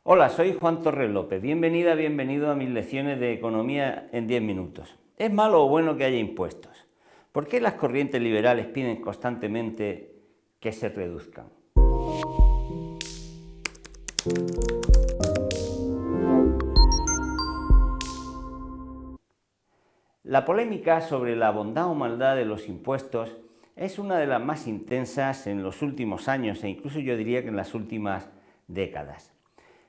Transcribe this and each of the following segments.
Hola, soy Juan Torres López. Bienvenida, bienvenido a mis lecciones de economía en 10 minutos. ¿Es malo o bueno que haya impuestos? ¿Por qué las corrientes liberales piden constantemente que se reduzcan? La polémica sobre la bondad o maldad de los impuestos es una de las más intensas en los últimos años e incluso yo diría que en las últimas décadas.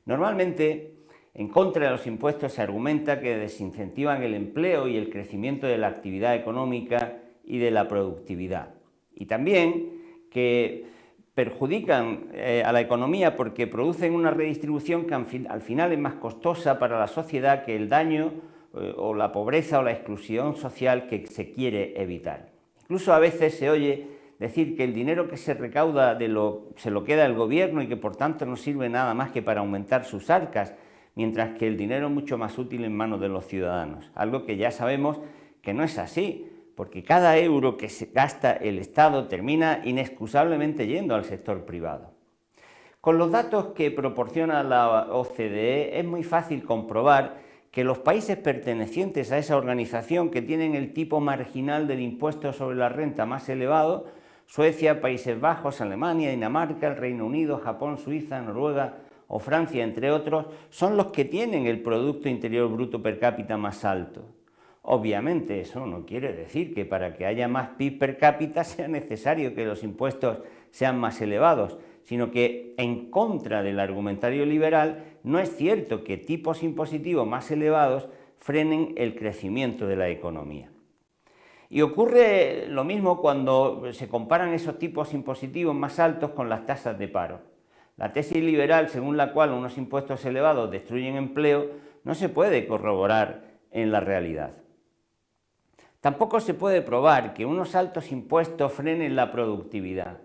Normalmente, en contra de los impuestos se argumenta que desincentivan el empleo y el crecimiento de la actividad económica y de la productividad. Y también que perjudican a la economía porque producen una redistribución que al final es más costosa para la sociedad que el daño o la pobreza o la exclusión social que se quiere evitar. Incluso a veces se oye decir que el dinero que se recauda se lo queda el gobierno y que por tanto no sirve nada más que para aumentar sus arcas, mientras que el dinero es mucho más útil en manos de los ciudadanos, algo que ya sabemos que no es así, porque cada euro que se gasta el Estado termina inexcusablemente yendo al sector privado. Con los datos que proporciona la OCDE es muy fácil comprobar que los países pertenecientes a esa organización, que tienen el tipo marginal del impuesto sobre la renta más elevado, Suecia, Países Bajos, Alemania, Dinamarca, el Reino Unido, Japón, Suiza, Noruega o Francia, entre otros, son los que tienen el Producto Interior Bruto per cápita más alto. Obviamente eso no quiere decir que para que haya más PIB per cápita sea necesario que los impuestos sean más elevados, sino que en contra del argumentario liberal no es cierto que tipos impositivos más elevados frenen el crecimiento de la economía. Y ocurre lo mismo cuando se comparan esos tipos impositivos más altos con las tasas de paro. La tesis liberal según la cual unos impuestos elevados destruyen empleo no se puede corroborar en la realidad. Tampoco se puede probar que unos altos impuestos frenen la productividad.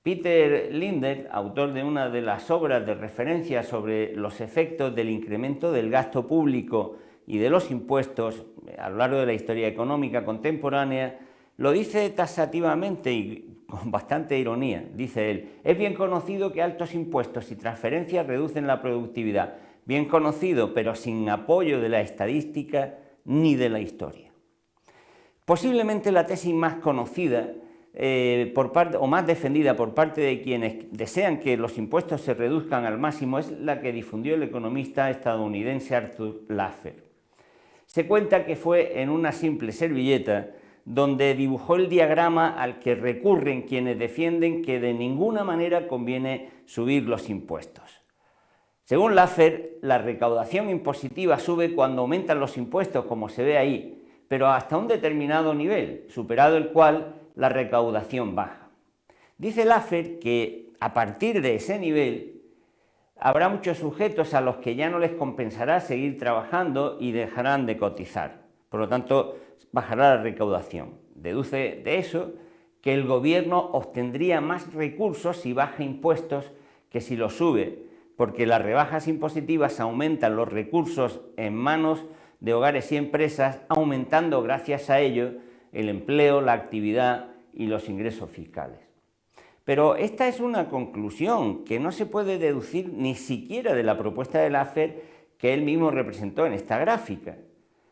Peter Lindner, autor de una de las obras de referencia sobre los efectos del incremento del gasto público y de los impuestos a lo largo de la historia económica contemporánea, lo dice taxativamente y con bastante ironía. Dice él: es bien conocido que altos impuestos y transferencias reducen la productividad. Bien conocido, pero sin apoyo de la estadística ni de la historia. Posiblemente la tesis más conocida o más defendida por parte de quienes desean que los impuestos se reduzcan al máximo es la que difundió el economista estadounidense Arthur Laffer. Se cuenta que fue en una simple servilleta donde dibujó el diagrama al que recurren quienes defienden que de ninguna manera conviene subir los impuestos. Según Laffer, la recaudación impositiva sube cuando aumentan los impuestos, como se ve ahí, pero hasta un determinado nivel, superado el cual la recaudación baja. Dice Laffer que a partir de ese nivel habrá muchos sujetos a los que ya no les compensará seguir trabajando y dejarán de cotizar. Por lo tanto, bajará la recaudación. Deduce de eso que el gobierno obtendría más recursos si baja impuestos que si los sube, porque las rebajas impositivas aumentan los recursos en manos de hogares y empresas, aumentando gracias a ello el empleo, la actividad y los ingresos fiscales. Pero esta es una conclusión que no se puede deducir ni siquiera de la propuesta de Laffer que él mismo representó en esta gráfica.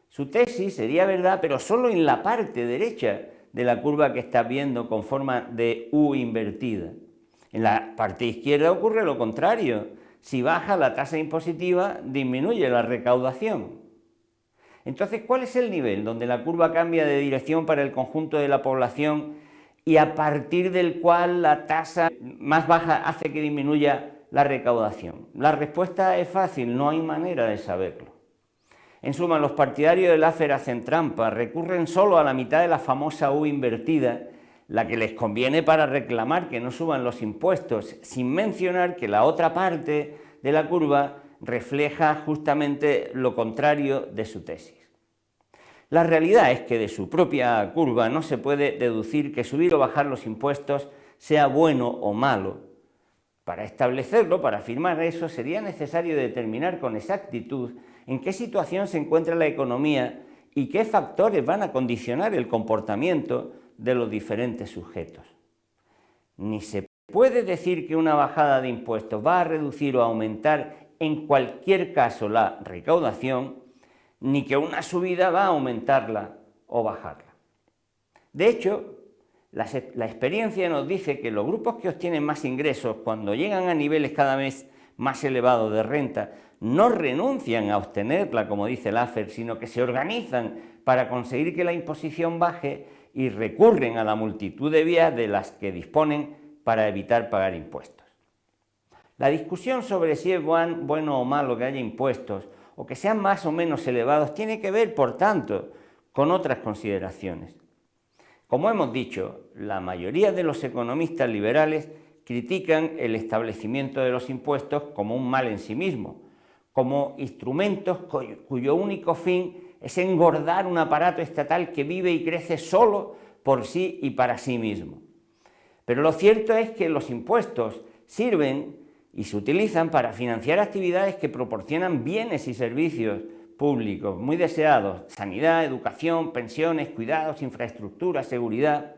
Su tesis sería verdad, pero solo en la parte derecha de la curva que estás viendo con forma de U invertida. En la parte izquierda ocurre lo contrario. Si baja la tasa impositiva, disminuye la recaudación. Entonces, ¿cuál es el nivel donde la curva cambia de dirección para el conjunto de la población y a partir del cual la tasa más baja hace que disminuya la recaudación? La respuesta es fácil, no hay manera de saberlo. En suma, los partidarios de Laffer hacen trampa, recurren solo a la mitad de la famosa U invertida, la que les conviene para reclamar que no suban los impuestos, sin mencionar que la otra parte de la curva refleja justamente lo contrario de su tesis. La realidad es que de su propia curva no se puede deducir que subir o bajar los impuestos sea bueno o malo. Para establecerlo, para afirmar eso, sería necesario determinar con exactitud en qué situación se encuentra la economía y qué factores van a condicionar el comportamiento de los diferentes sujetos. Ni se puede decir que una bajada de impuestos va a reducir o aumentar en cualquier caso la recaudación, ni que una subida va a aumentarla o bajarla. De hecho, la experiencia nos dice que los grupos que obtienen más ingresos, cuando llegan a niveles cada vez más elevados de renta, no renuncian a obtenerla, como dice Laffer, sino que se organizan para conseguir que la imposición baje y recurren a la multitud de vías de las que disponen para evitar pagar impuestos. La discusión sobre si es bueno o malo que haya impuestos o que sean más o menos elevados tiene que ver, por tanto, con otras consideraciones. Como hemos dicho, la mayoría de los economistas liberales critican el establecimiento de los impuestos como un mal en sí mismo, como instrumentos cuyo único fin es engordar un aparato estatal que vive y crece solo por sí y para sí mismo. Pero lo cierto es que los impuestos sirven y se utilizan para financiar actividades que proporcionan bienes y servicios públicos muy deseados: sanidad, educación, pensiones, cuidados, infraestructura, seguridad,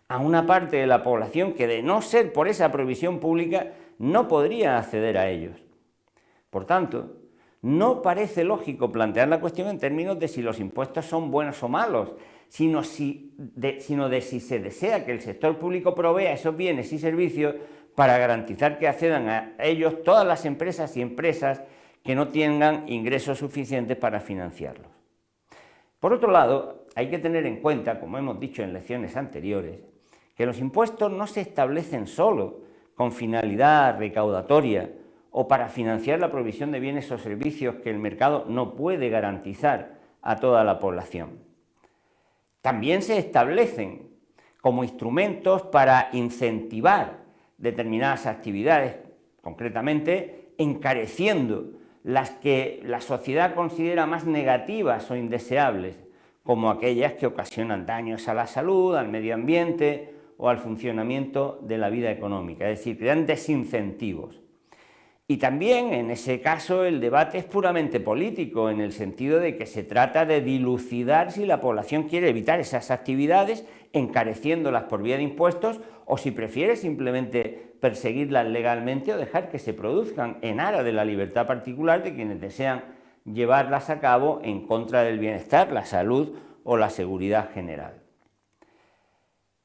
a una parte de la población que, de no ser por esa provisión pública, no podría acceder a ellos. Por tanto, no parece lógico plantear la cuestión en términos de si los impuestos son buenos o malos, sino de si se desea que el sector público provea esos bienes y servicios para garantizar que accedan a ellos todas las empresas y empresas que no tengan ingresos suficientes para financiarlos. Por otro lado, hay que tener en cuenta, como hemos dicho en lecciones anteriores, que los impuestos no se establecen solo con finalidad recaudatoria o para financiar la provisión de bienes o servicios que el mercado no puede garantizar a toda la población. También se establecen como instrumentos para incentivar determinadas actividades, concretamente encareciendo las que la sociedad considera más negativas o indeseables, como aquellas que ocasionan daños a la salud, al medio ambiente o al funcionamiento de la vida económica, es decir, crean desincentivos. Y también, en ese caso, el debate es puramente político, en el sentido de que se trata de dilucidar si la población quiere evitar esas actividades encareciéndolas por vía de impuestos, o si prefiere simplemente perseguirlas legalmente o dejar que se produzcan en aras de la libertad particular de quienes desean llevarlas a cabo en contra del bienestar, la salud o la seguridad general.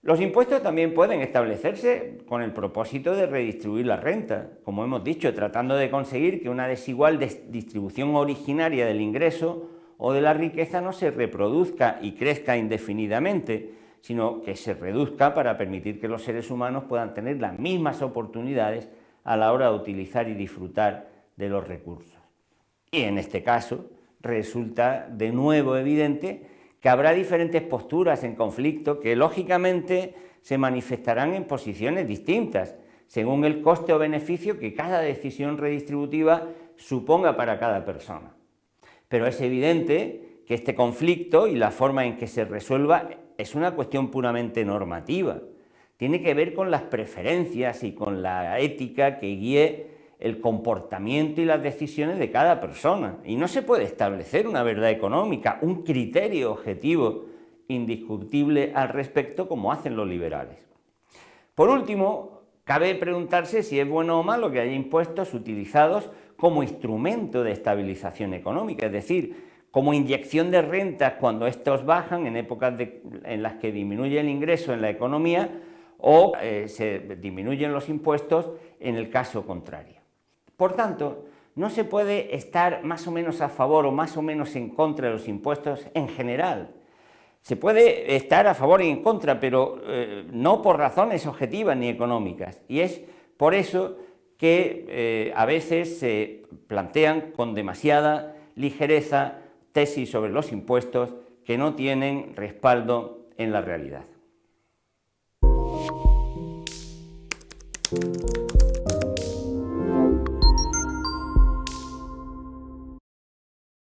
Los impuestos también pueden establecerse con el propósito de redistribuir la renta, como hemos dicho, tratando de conseguir que una desigual distribución originaria del ingreso o de la riqueza no se reproduzca y crezca indefinidamente, sino que se reduzca para permitir que los seres humanos puedan tener las mismas oportunidades a la hora de utilizar y disfrutar de los recursos. Y en este caso resulta de nuevo evidente que habrá diferentes posturas en conflicto que lógicamente se manifestarán en posiciones distintas, según el coste o beneficio que cada decisión redistributiva suponga para cada persona. Pero es evidente que este conflicto y la forma en que se resuelva es una cuestión puramente normativa. Tiene que ver con las preferencias y con la ética que guíe el comportamiento y las decisiones de cada persona. Y no se puede establecer una verdad económica, un criterio objetivo indiscutible al respecto, como hacen los liberales. Por último, cabe preguntarse si es bueno o malo que haya impuestos utilizados como instrumento de estabilización económica, es decir, como inyección de rentas cuando estos bajan en épocas en las que disminuye el ingreso en la economía, o se disminuyen los impuestos en el caso contrario. Por tanto, no se puede estar más o menos a favor o más o menos en contra de los impuestos en general. Se puede estar a favor y en contra, pero no por razones objetivas ni económicas. Y es por eso que a veces se plantean con demasiada ligereza tesis sobre los impuestos que no tienen respaldo en la realidad.